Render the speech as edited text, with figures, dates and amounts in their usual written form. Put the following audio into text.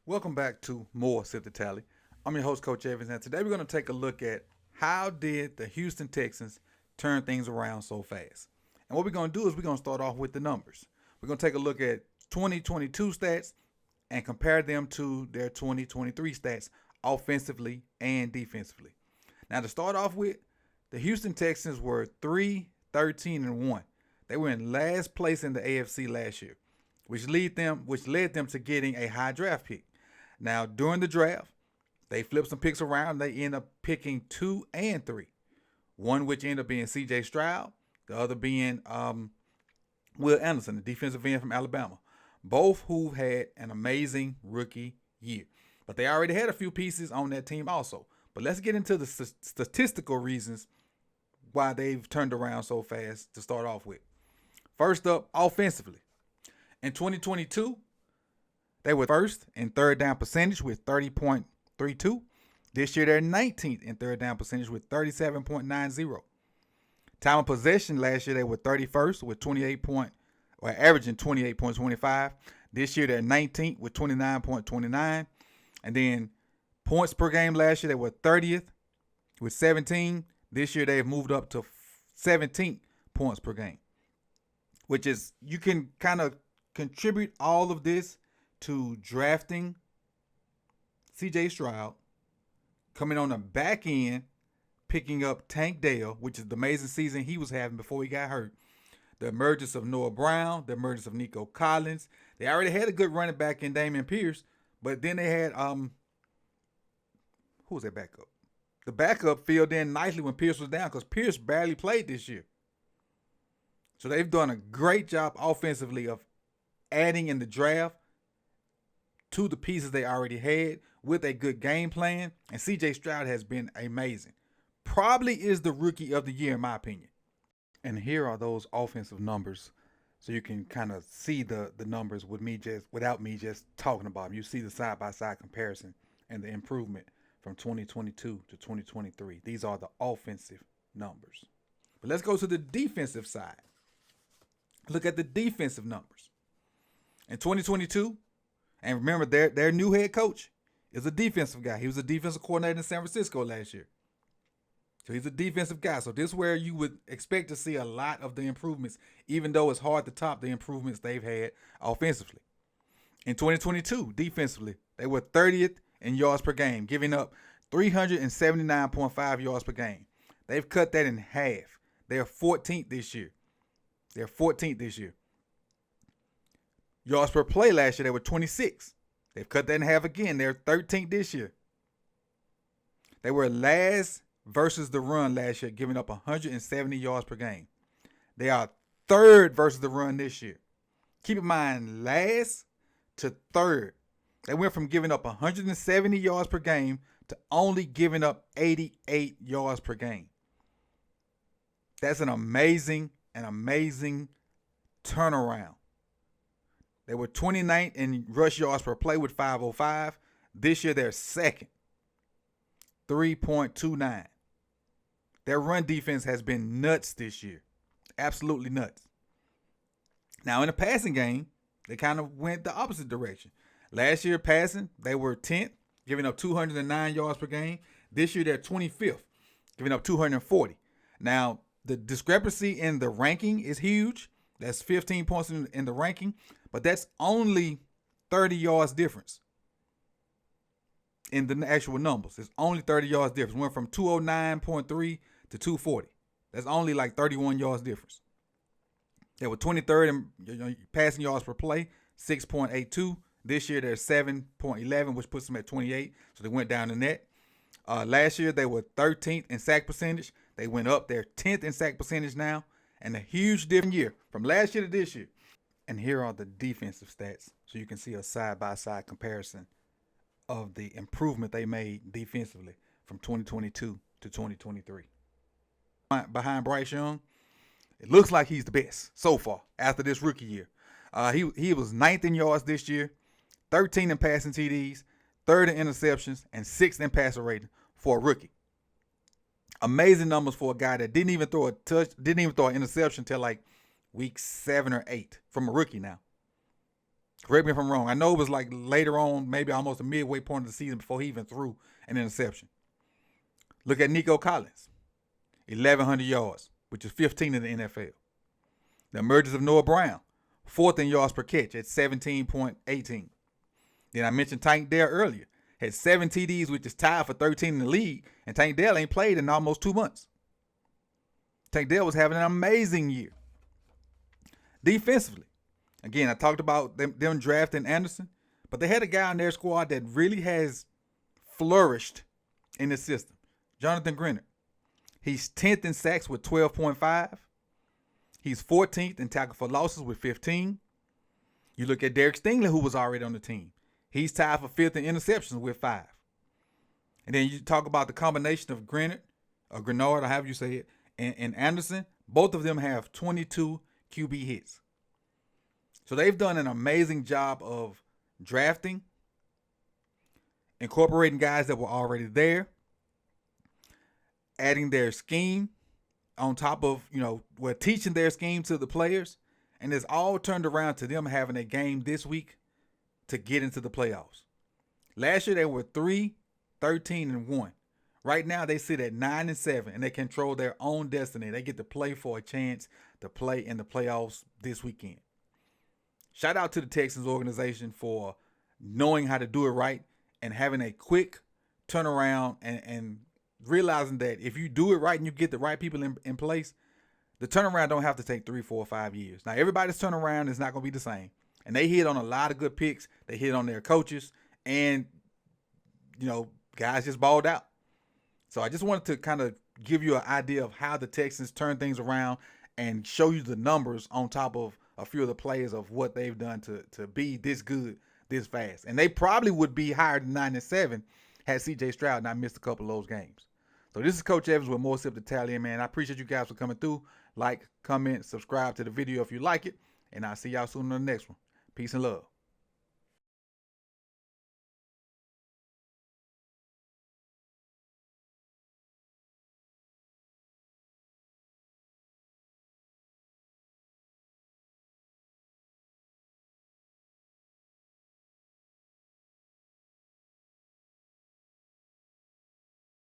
Welcome back to more Sip the Tally. I'm your host, Coach Evans, and today we're going to take a look at how did the Houston Texans turn things around so fast. And what we're going to do is we're going to start off with the numbers. We're going to take a look at 2022 stats and compare them to their 2023 stats offensively and defensively. Now, to start off with, the Houston Texans were 3-13-1. They were in last place in the AFC last year, which led them to getting a high draft pick. Now, during the draft, they flipped some picks around. They end up picking 2 and 3. One which ended up being CJ Stroud, the other being Will Anderson, the defensive end from Alabama. Both who had an amazing rookie year. But they already had a few pieces on that team also. But let's get into the statistical reasons why they've turned around so fast to start off with. First up, offensively. In 2022, they were first in third down percentage with 30.32. This year, they're 19th in third down percentage with 37.90. Time of possession last year, they were 31st with averaging 28.25. This year, they're 19th with 29.29. And then points per game last year, they were 30th with 17. This year, they've moved up to 17 points per game, which is, you can kind of contribute all of this to drafting CJ Stroud, coming on the back end, picking up Tank Dell, which is the amazing season he was having before he got hurt. The emergence of Noah Brown, the emergence of Nico Collins. They already had a good running back in Dameon Pierce, but then they had who was their backup? The backup filled in nicely when Pierce was down because Pierce barely played this year. So they've done a great job offensively of adding in the draft to the pieces they already had with a good game plan. And CJ Stroud has been amazing. Probably is the rookie of the year in my opinion. And here are those offensive numbers, so you can kind of see the numbers without me just talking about them. You see the side by side comparison and the improvement from 2022 to 2023. These are the offensive numbers. But let's go to the defensive side. Look at the defensive numbers. In 2022, and remember their new head coach is a defensive guy. He was a defensive coordinator in San Francisco last year. So he's a defensive guy. So this is where you would expect to see a lot of the improvements, even though it's hard to top the improvements they've had offensively. In 2022, defensively, they were 30th in yards per game, giving up 379.5 yards per game. They've cut that in half. They're 14th this year. Yards per play last year, they were 26. They've cut that in half again. They're 13th this year. They were last versus the run last year, giving up 170 yards per game. They are third versus the run this year. Keep in mind, last to third. They went from giving up 170 yards per game to only giving up 88 yards per game. That's an amazing turnaround. They were 29th in rush yards per play with 505. This year, they're second, 3.29. Their run defense has been nuts this year. Absolutely nuts. Now, in the passing game, they kind of went the opposite direction. Last year, passing, they were 10th, giving up 209 yards per game. This year, they're 25th, giving up 240. Now, the discrepancy in the ranking is huge. That's 15 points in the ranking, but that's only 30 yards difference in the actual numbers. It's only 30 yards difference. Went from 209.3 to 240. That's only like 31 yards difference. They were 23rd in passing yards per play, 6.82. This year they're 7.11, which puts them at 28. So they went down the net. Last year they were 13th in sack percentage. They went up. They're 10th in sack percentage now. And a huge different year from last year to this year. And here are the defensive stats, so you can see a side-by-side comparison of the improvement they made defensively from 2022 to 2023. Behind Bryce Young, it looks like he's the best so far after this rookie year. He was 9th in yards this year, 13 in passing TDs, 3rd in interceptions, and 6th in passer rating for a rookie. Amazing numbers for a guy that didn't even throw an interception till like week 7 or 8 from a rookie now. Correct me if I'm wrong. I know it was like later on, maybe almost a midway point of the season before he even threw an interception. Look at Nico Collins, 1,100 yards, which is 15 in the NFL. The emergence of Noah Brown, 4th in yards per catch at 17.18. Then I mentioned Tank Dell earlier. Had 7 TDs, which is tied for 13 in the league, and Tank Dell ain't played in almost 2 months. Tank Dell was having an amazing year. Defensively, again, I talked about them drafting Anderson, but they had a guy on their squad that really has flourished in the system. Jonathan Grenard. He's 10th in sacks with 12.5. He's 14th in tackle for losses with 15. You look at Derek Stingley, who was already on the team. He's tied for 5th in interceptions with 5. And then you talk about the combination of Grenard, or Grenard, or however you say it, and Anderson. Both of them have 22 QB hits. So they've done an amazing job of drafting, incorporating guys that were already there, adding their scheme on top of, teaching their scheme to the players. And it's all turned around to them having a game this week to get into the playoffs. Last year they were 3-13-1. Right now they sit at 9-7, and they control their own destiny. They get to play for a chance to play in the playoffs this weekend. Shout out to the Texans organization for knowing how to do it right and having a quick turnaround and realizing that if you do it right and you get the right people in place, the turnaround don't have to take 3, 4, 5 years. Now, everybody's turnaround is not going to be the same. And they hit on a lot of good picks. They hit on their coaches. And, guys just balled out. So I just wanted to kind of give you an idea of how the Texans turn things around and show you the numbers on top of a few of the players of what they've done to be this good, this fast. And they probably would be higher than 9-7 had CJ Stroud not missed a couple of those games. So this is Coach Evans with More Sip to Tally, man. I appreciate you guys for coming through. Like, comment, subscribe to the video if you like it. And I'll see y'all soon on the next one. Peace and love.